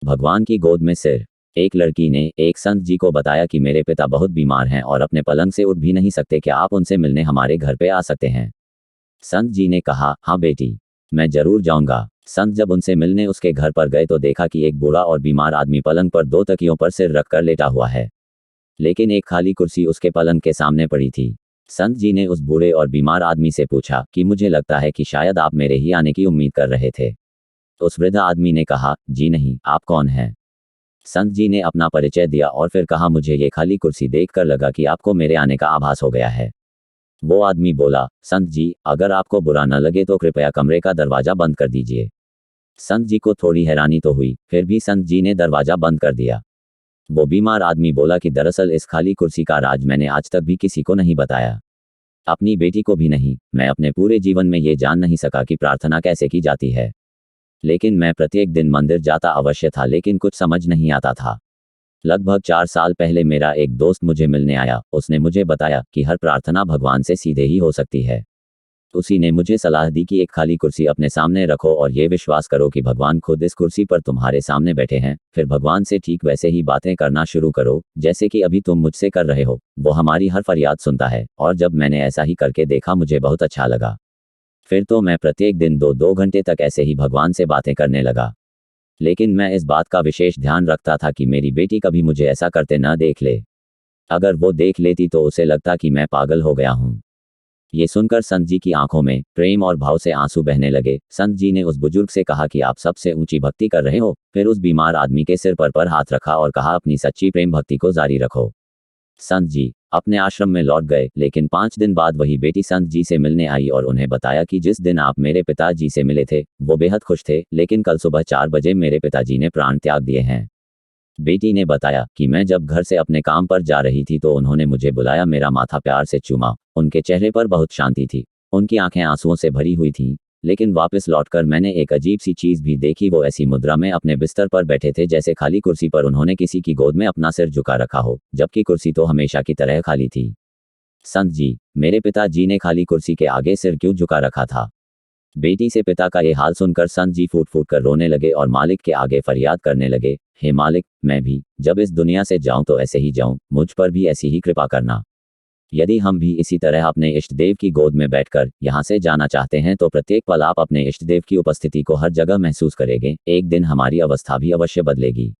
भगवान की गोद में सिर। एक लड़की ने एक संत जी को बताया कि मेरे पिता बहुत बीमार हैं और अपने पलंग से उठ भी नहीं सकते, क्या आप उनसे मिलने हमारे घर पे आ सकते हैं। संत जी ने कहा, हाँ बेटी, मैं जरूर जाऊंगा। संत जब उनसे मिलने उसके घर पर गए तो देखा कि एक बूढ़ा और बीमार आदमी पलंग पर दो तकियों पर सिर रखकर लेटा हुआ है, लेकिन एक खाली कुर्सी उसके पलंग के सामने पड़ी थी। संत जी ने उस बूढ़े और बीमार आदमी से पूछा कि मुझे लगता है कि शायद आप मेरे ही आने की उम्मीद कर रहे थे। उस वृद्ध आदमी ने कहा, जी नहीं, आप कौन हैं। संत जी ने अपना परिचय दिया और फिर कहा, मुझे ये खाली कुर्सी देखकर लगा कि आपको मेरे आने का आभास हो गया है। वो आदमी बोला, संत जी, अगर आपको बुरा न लगे तो कृपया कमरे का दरवाजा बंद कर दीजिए। संत जी को थोड़ी हैरानी तो हुई, फिर भी संत जी ने दरवाजा बंद कर दिया। वो बीमार आदमी बोला कि दरअसल इस खाली कुर्सी का राज मैंने आज तक भी किसी को नहीं बताया, अपनी बेटी को भी नहीं। मैं अपने पूरे जीवन में ये जान नहीं सका कि प्रार्थना कैसे की जाती है, लेकिन मैं प्रत्येक दिन मंदिर जाता अवश्य था, लेकिन कुछ समझ नहीं आता था। लगभग 4 साल पहले मेरा एक दोस्त मुझे मिलने आया। उसने मुझे बताया कि हर प्रार्थना भगवान से सीधे ही हो सकती है। उसी ने मुझे सलाह दी कि एक खाली कुर्सी अपने सामने रखो और ये विश्वास करो कि भगवान खुद इस कुर्सी पर तुम्हारे सामने बैठे हैं। फिर भगवान से ठीक वैसे ही बातें करना शुरू करो जैसे कि अभी तुम मुझसे कर रहे हो। वो हमारी हर फरियाद सुनता है, और जब मैंने ऐसा ही करके देखा मुझे बहुत अच्छा लगा। फिर तो मैं प्रत्येक दिन 2-2 घंटे तक ऐसे ही भगवान से बातें करने लगा। लेकिन मैं इस बात का विशेष ध्यान रखता था कि मेरी बेटी कभी मुझे ऐसा करते न देख ले। अगर वो देख लेती तो उसे लगता कि मैं पागल हो गया हूँ। ये सुनकर संत जी की आंखों में प्रेम और भाव से आंसू बहने लगे। संत जी ने उस बुजुर्ग से कहा कि आप सबसे ऊंची भक्ति कर रहे हो। फिर उस बीमार आदमी के सिर पर हाथ रखा और कहा, अपनी सच्ची प्रेम भक्ति को जारी रखो। संत जी अपने आश्रम में लौट गए, लेकिन 5 दिन बाद वही बेटी संत जी से मिलने आई और उन्हें बताया कि जिस दिन आप मेरे पिताजी से मिले थे वो बेहद खुश थे, लेकिन कल सुबह 4 बजे मेरे पिताजी ने प्राण त्याग दिए हैं। बेटी ने बताया कि मैं जब घर से अपने काम पर जा रही थी तो उन्होंने मुझे बुलाया, मेरा माथा प्यार से चूमा। उनके चेहरे पर बहुत शांति थी, उनकी आंखें आंसुओं से भरी हुई थीं। लेकिन वापस लौटकर मैंने एक अजीब सी चीज़ भी देखी। वो ऐसी मुद्रा में अपने बिस्तर पर बैठे थे जैसे खाली कुर्सी पर उन्होंने किसी की गोद में अपना सिर झुका रखा हो, जबकि कुर्सी तो हमेशा की तरह खाली थी। संत जी, मेरे पिताजी ने खाली कुर्सी के आगे सिर क्यों झुका रखा था। बेटी से पिता का ये हाल सुनकर संत जी फूट फूट कर रोने लगे और मालिक के आगे फरियाद करने लगे, हे मालिक, मैं भी जब इस दुनिया से जाऊं तो ऐसे ही जाऊं, मुझ पर भी ऐसी ही कृपा करना। यदि हम भी इसी तरह अपने इष्ट देव की गोद में बैठकर यहाँ से जाना चाहते हैं तो प्रत्येक पल आप अपने इष्ट देव की उपस्थिति को हर जगह महसूस करेंगे। एक दिन हमारी अवस्था भी अवश्य बदलेगी।